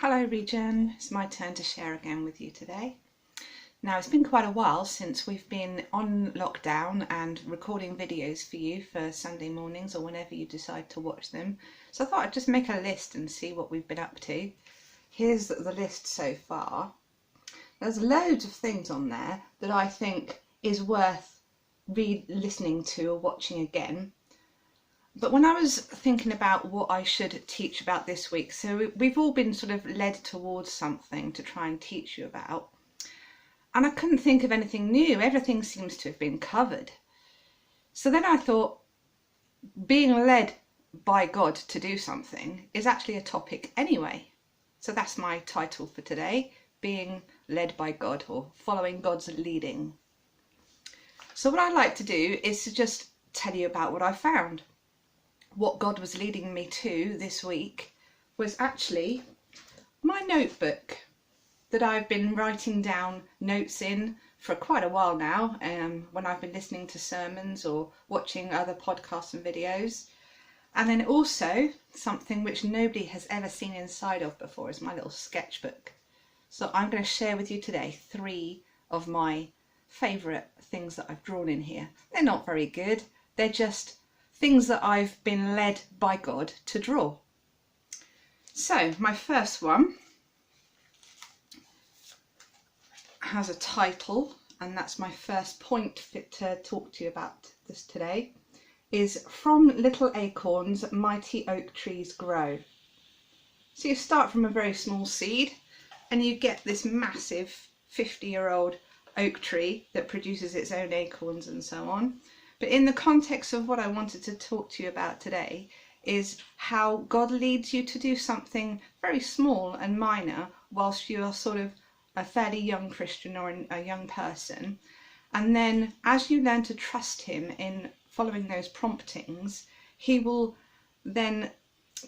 Hello Regen, it's my turn to share again with you today. Now it's been quite a while since we've been on lockdown and recording videos for you for Sunday mornings or whenever you decide to watch them. So I thought I'd just make a list and see what we've been up to. Here's the list so far. There's loads of things on there that I think is worth listening to or watching again. But when I was thinking about what I should teach about this week, so we've all been sort of led towards something to try and teach you about. And I couldn't think of anything new. Everything seems to have been covered. So then I thought, being led by God to do something is actually a topic anyway. So that's my title for today, being led by God or following God's leading. So what I'd like to do is to just tell you about what I found. What God was leading me to this week was actually my notebook that I've been writing down notes in for quite a while now, when I've been listening to sermons or watching other podcasts and videos. And then also something which nobody has ever seen inside of before is my little sketchbook. So I'm going to share with you today 3 of my favourite things that I've drawn in here. They're not very good, they're just things that I've been led by God to draw. So my first one has a title, and that's my first point to talk to you about this today, is From Little Acorns, Mighty Oak Trees Grow. So you start from a very small seed and you get this massive 50-year-old oak tree that produces its own acorns and so on. But in the context of what I wanted to talk to you about today is how God leads you to do something very small and minor whilst you are sort of a fairly young Christian or a young person. And then as you learn to trust him in following those promptings, he will then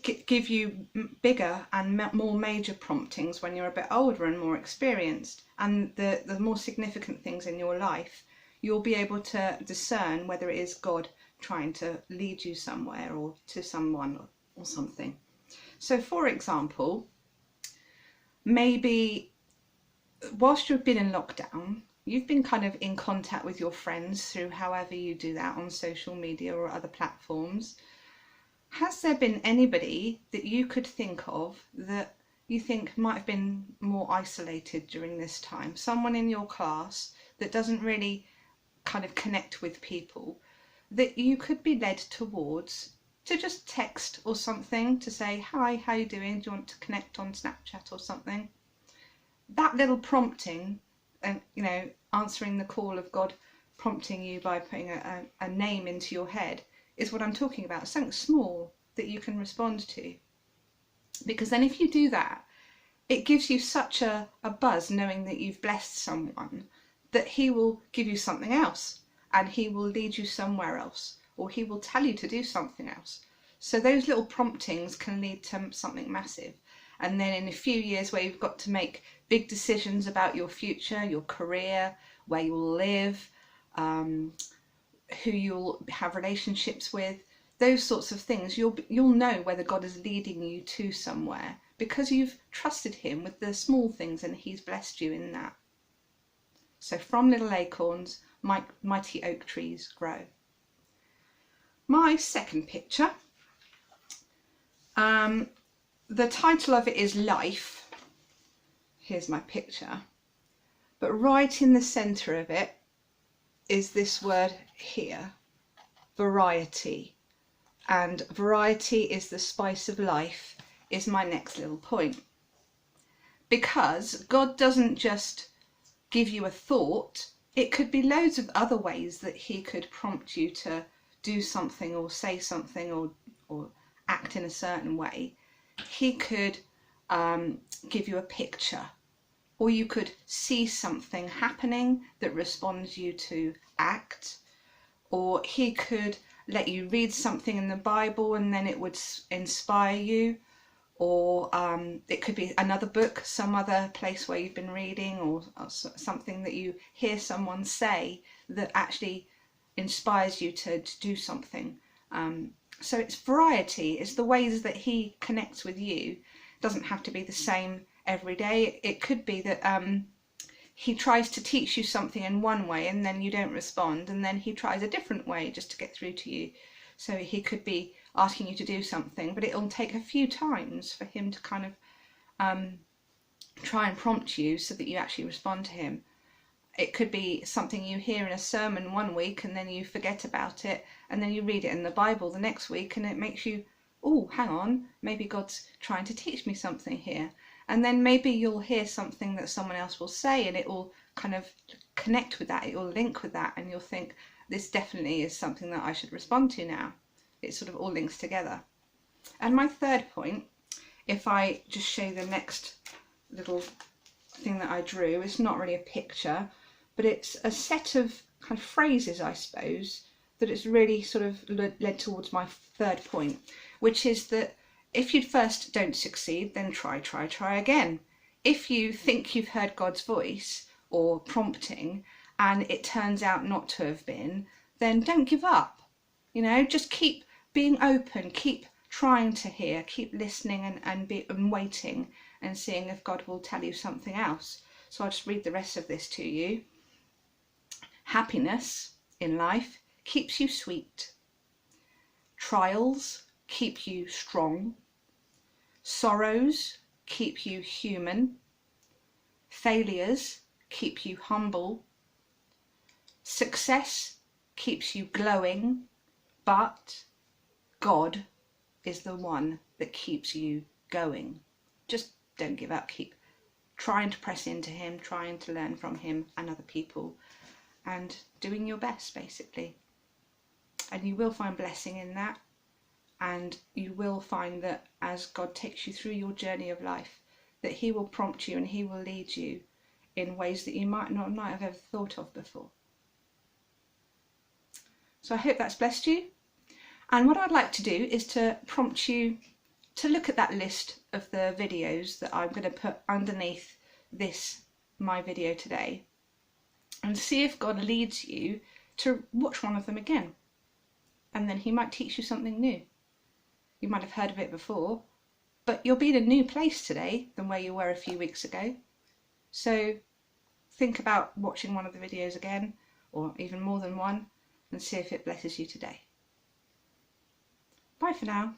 give you bigger and more major promptings when you're a bit older and more experienced. And the more significant things in your life, you'll be able to discern whether it is God trying to lead you somewhere or to someone or something. So for example, maybe whilst you've been in lockdown, you've been kind of in contact with your friends through however you do that on social media or other platforms. Has there been anybody that you could think of that you think might have been more isolated during this time? Someone in your class that doesn't really kind of connect with people, that you could be led towards to just text or something to say, hi, how you doing? Do you want to connect on Snapchat or something? That little prompting and, answering the call of God prompting you by putting a name into your head is what I'm talking about. Something small that you can respond to. Because then if you do that, it gives you such a buzz knowing that you've blessed someone, that he will give you something else and he will lead you somewhere else, or he will tell you to do something else. So those little promptings can lead to something massive. And then in a few years where you've got to make big decisions about your future, your career, where you'll live, who you'll have relationships with, those sorts of things, you'll know whether God is leading you to somewhere because you've trusted him with the small things and he's blessed you in that. So from little acorns, mighty oak trees grow. My second picture, the title of it is Life. Here's my picture. But right in the centre of it is this word here, variety. And variety is the spice of life is my next little point. Because God doesn't just give you a thought, it could be loads of other ways that he could prompt you to do something or say something or act in a certain way. He could give you a picture, or you could see something happening that responds you to act, or he could let you read something in the Bible and then it would inspire you, or it could be another book, some other place where you've been reading, or something that you hear someone say that actually inspires you to do something. So it's variety, it's the ways that he connects with you doesn't have to be the same every day. It could be that he tries to teach you something in one way and then you don't respond, and then he tries a different way just to get through to you. So he could be asking you to do something, but it'll take a few times for him to kind of try and prompt you so that you actually respond to him. It could be something you hear in a sermon one week and then you forget about it, and then you read it in the Bible the next week and it makes you, oh, hang on, maybe God's trying to teach me something here. And then maybe you'll hear something that someone else will say and it will kind of connect with that, it will link with that, and you'll think, this definitely is something that I should respond to now. It sort of all links together. And my third point, if I just show you the next little thing that I drew, it's not really a picture, but it's a set of kind of phrases, I suppose, that it's really sort of led towards my third point, which is that if you first don't succeed, then try again. If you think you've heard God's voice or prompting and it turns out not to have been, then don't give up. You know, just keep being open, keep trying to hear, keep listening and waiting and seeing if God will tell you something else. So I'll just read the rest of this to you. Happiness in life keeps you sweet. Trials keep you strong. Sorrows keep you human. Failures keep you humble. Success keeps you glowing, but God is the one that keeps you going. Just don't give up. Keep trying to press into him, trying to learn from him and other people, and doing your best, basically. And you will find blessing in that, and you will find that as God takes you through your journey of life, that he will prompt you and he will lead you in ways that you might have ever thought of before. So I hope that's blessed you. And what I'd like to do is to prompt you to look at that list of the videos that I'm going to put underneath my video today, and see if God leads you to watch one of them again. And then he might teach you something new. You might have heard of it before, but you'll be in a new place today than where you were a few weeks ago. So think about watching one of the videos again, or even more than one, and see if it blesses you today. Bye for now.